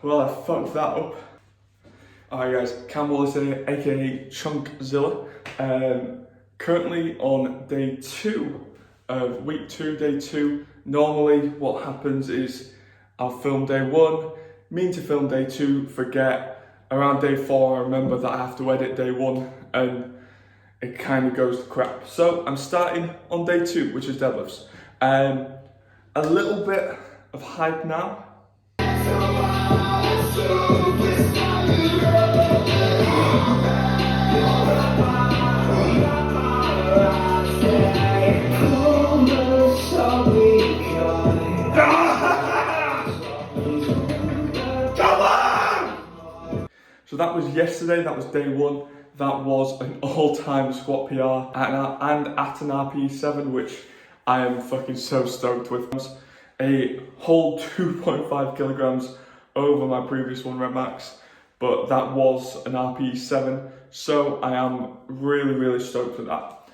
Well, I fucked that up. Alright guys, Cam Wallace here, aka Chunkzilla. Currently on day 2 of week 2, day 2. Normally what happens is I'll film day 1, mean to film day 2, forget. Around day 4 I remember that I have to edit day 1 and it kind of goes to crap. So I'm starting on day 2, which is deadlifts. A little bit of hype now. So that was yesterday, that was day 1. That was an all-time squat PR and at an RPE7, which I am fucking so stoked with. A whole 2.5 kilograms over my previous 1 rep max, but that was an RPE7, so I am really stoked with that.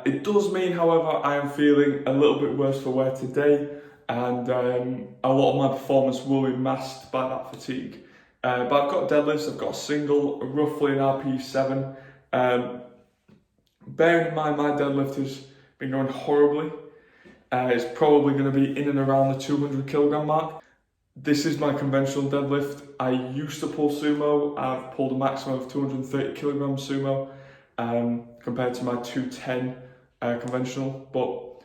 It does mean, however, I am feeling a little bit worse for wear today, and a lot of my performance will be masked by that fatigue. But I've got deadlifts, I've got a single, roughly an RPE7. Bearing in mind my deadlift has been going horribly. It's probably going to be in and around the 200 kilogram mark. This is my conventional deadlift. I used to pull sumo. I've pulled a maximum of 230 kilogram sumo compared to my 210 conventional. But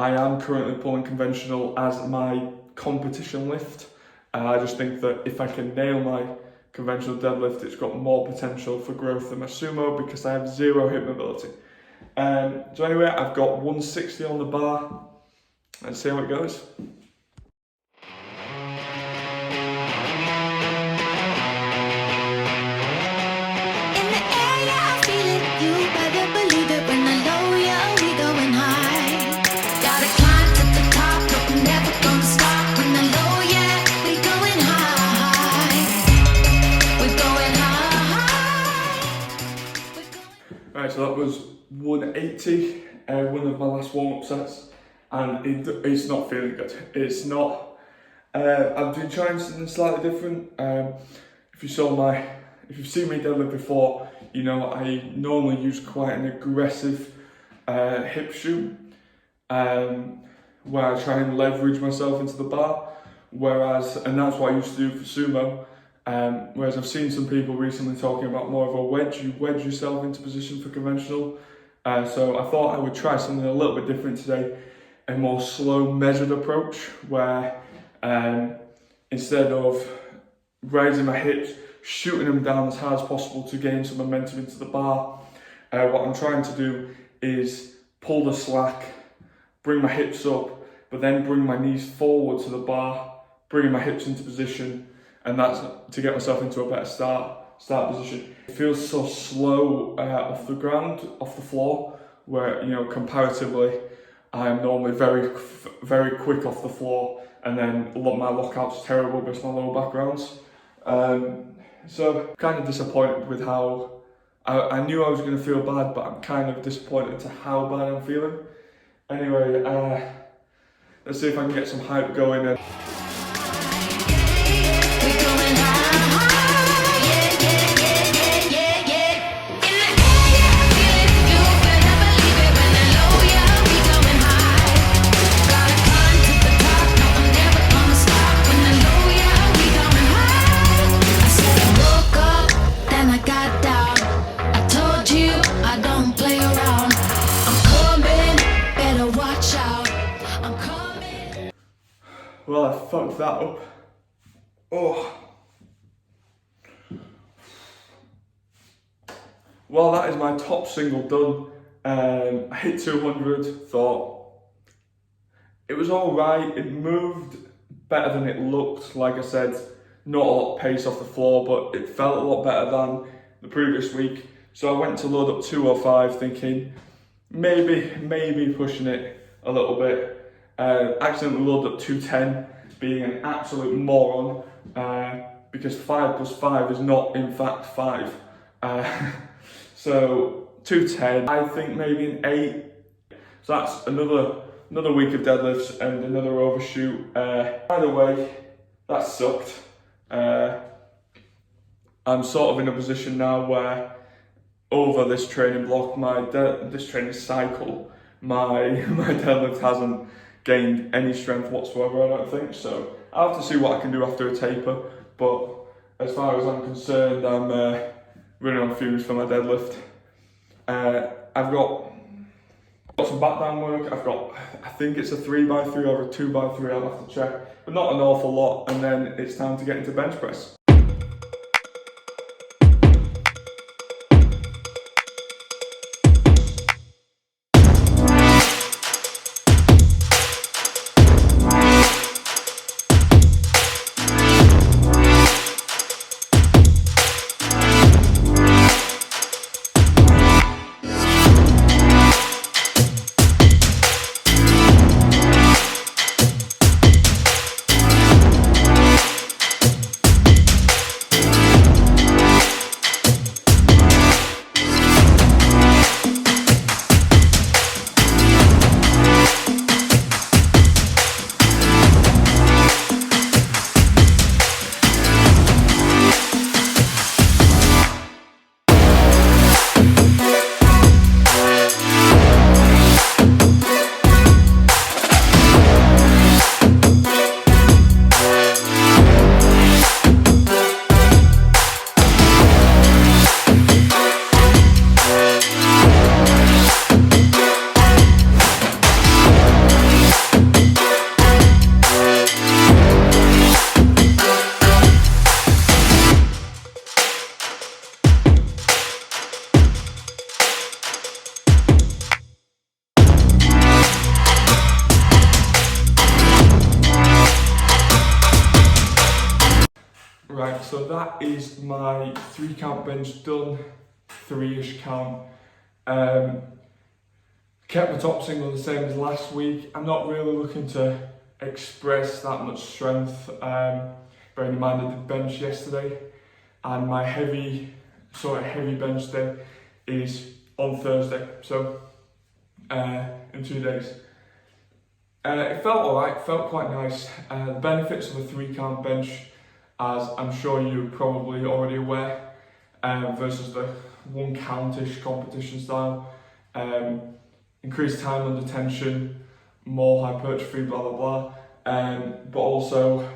I am currently pulling conventional as my competition lift. I just think that if I can nail my conventional deadlift, it's got more potential for growth than my sumo because I have 0 hip mobility. So anyway, I've got 160 on the bar. Let's see how it goes. Right, so that was 180, one of my last warm-up sets, and it's not feeling good. It's not. I've been trying something slightly different. If you've seen me deadlift before, you know I normally use quite an aggressive hip shoot, where I try and leverage myself into the bar. And that's what I used to do for sumo. Whereas I've seen some people recently talking about more of a wedge. You wedge yourself into position for conventional. So I thought I would try something a little bit different today, a more slow, measured approach where instead of raising my hips, shooting them down as hard as possible to gain some momentum into the bar, what I'm trying to do is pull the slack, bring my hips up, but then bring my knees forward to the bar, bringing my hips into position, and that's to get myself into a better start position. It feels so slow off the ground, off the floor, where, you know, comparatively, I am normally very quick off the floor, and then my lockout's terrible because my lower back rounds. So kind of disappointed with how, I knew I was going to feel bad, but I'm kind of disappointed to how bad I'm feeling. Anyway, let's see if I can get some hype going. Well, I fucked that up. Oh. Well, that is my top single done. I hit 200, thought it was all right. It moved better than it looked. Like I said, not a lot of pace off the floor, but it felt a lot better than the previous week. So I went to load up 205 thinking maybe pushing it a little bit. Accidentally loaded up 210, being an absolute moron, because 5 plus 5 is not in fact 5. So 210, I think maybe an 8. So that's another week of deadlifts and another overshoot. Either way, that sucked. I'm sort of in a position now where over this training block, this training cycle, my deadlift hasn't gained any strength whatsoever, I don't think. So I'll have to see what I can do after a taper. But as far as I'm concerned, I'm running on fumes for my deadlift. I've got some back down work. I think it's a 3x3 or a 2x3, I'll have to check, but not an awful lot, and then it's time to get into bench press. Right, so that is my 3 count bench done, 3-ish count. Kept my top single the same as last week. I'm not really looking to express that much strength, bearing in mind I did bench yesterday, and my heavy bench day is on Thursday, so in 2 days. It felt alright, felt quite nice. The benefits of a 3 count bench, as I'm sure you're probably already aware, versus the 1 count-ish competition style. Increased time under tension, more hypertrophy, blah blah blah, but also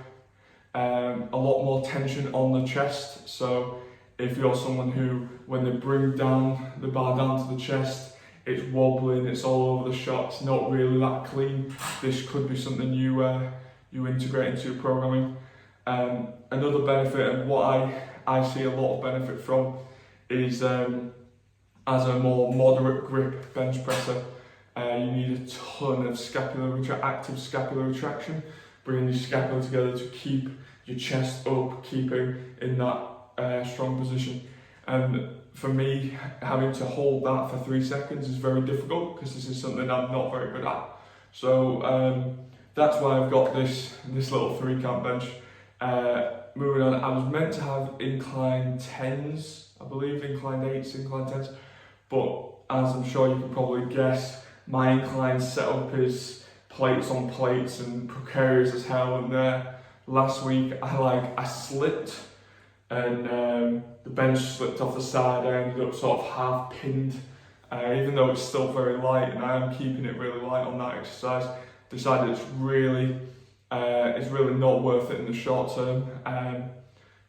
a lot more tension on the chest. So if you're someone who, when they bring down the bar down to the chest, it's wobbling, it's all over the shot, it's not really that clean, this could be something you integrate into your programming. Another benefit, and what I see a lot of benefit from, is as a more moderate grip bench presser, you need a ton of active scapular retraction, bringing your scapula together to keep your chest up, keeping in that strong position. And for me, having to hold that for 3 seconds is very difficult, because this is something I'm not very good at. So that's why I've got this little 3 count bench. Moving on, I was meant to have incline 10s, I believe, incline 8s, incline 10s, but as I'm sure you can probably guess, my incline setup is plates on plates and precarious as hell, and last week I slipped, and the bench slipped off the side. I ended up sort of half pinned, even though it's still very light, and I am keeping it really light on that exercise. Decided it's really not worth it in the short term.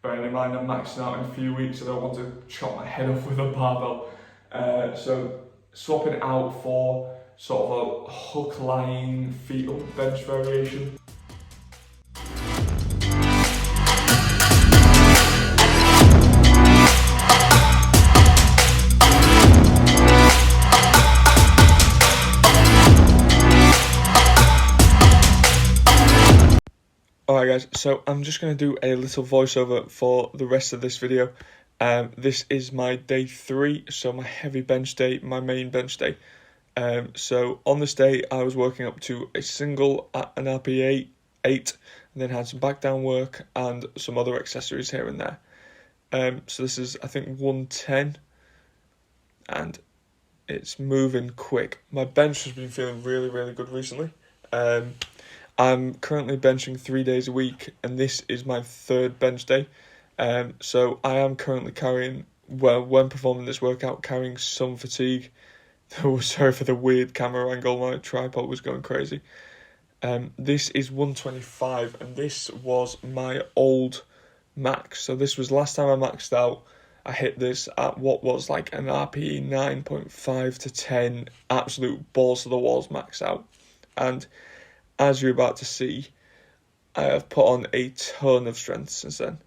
Bearing in mind I'm maxing out in a few weeks, I don't want to chop my head off with a barbell. So swapping it out for sort of a hook lying feet up bench variation. Alright guys, so I'm just going to do a little voiceover for the rest of this video. This is my day 3, so my heavy bench day, my main bench day. So on this day I was working up to a single at an RPE 8, and then had some back down work and some other accessories here and there. So this is, I think, 110, and it's moving quick. My bench has been feeling really, really good recently. I'm currently benching 3 days a week, and this is my third bench day. So I am currently carrying, well, when performing this workout, carrying some fatigue. Sorry for the weird camera angle, my tripod was going crazy. This is 125, and this was my old max. So this was last time I maxed out. I hit this at what was like an RPE 9.5 to 10, absolute balls to the walls max out. And as you're about to see, I have put on a ton of strength since then.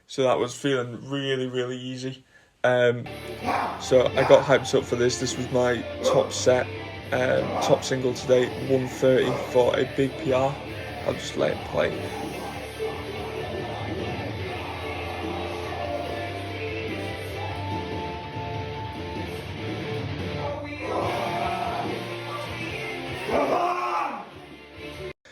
So that was feeling really, really easy. So I got hyped up for this. This was my top set, top single today, 130 for a big PR. I'll just let it play.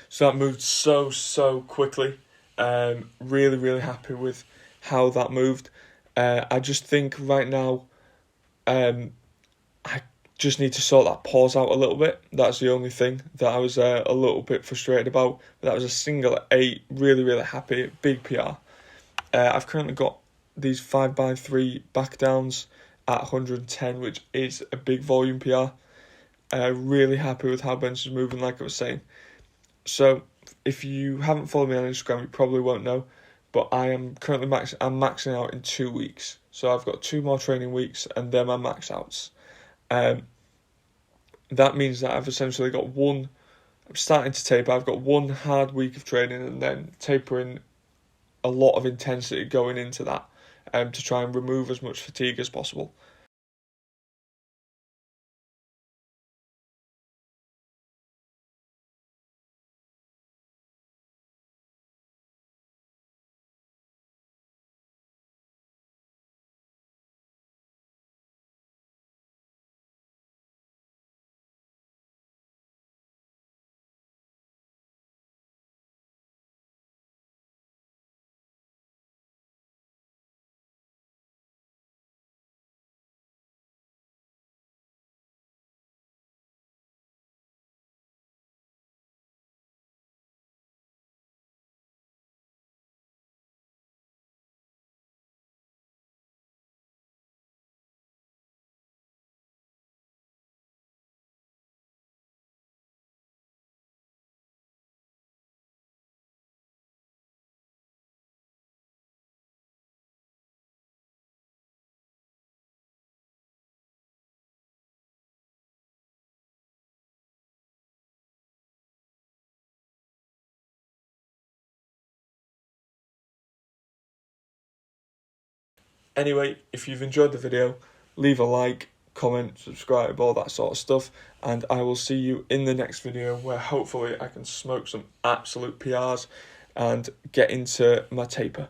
So that moved so quickly. Really, really happy with how that moved. I just think right now, I just need to sort that pause out a little bit. That's the only thing that I was a little bit frustrated about. But that was a single at 8, really, really happy, big PR. I've currently got these 5x3 back downs at 110, which is a big volume PR. Really happy with how bench is moving, like I was saying. So if you haven't followed me on Instagram, you probably won't know, but I am currently maxing out in 2 weeks. So I've got 2 more training weeks, and then my max outs. That means that I've essentially got I'm starting to taper. I've got 1 hard week of training, and then tapering a lot of intensity going into that, to try and remove as much fatigue as possible. Anyway, if you've enjoyed the video, leave a like, comment, subscribe, all that sort of stuff, and I will see you in the next video where hopefully I can smoke some absolute PRs and get into my taper.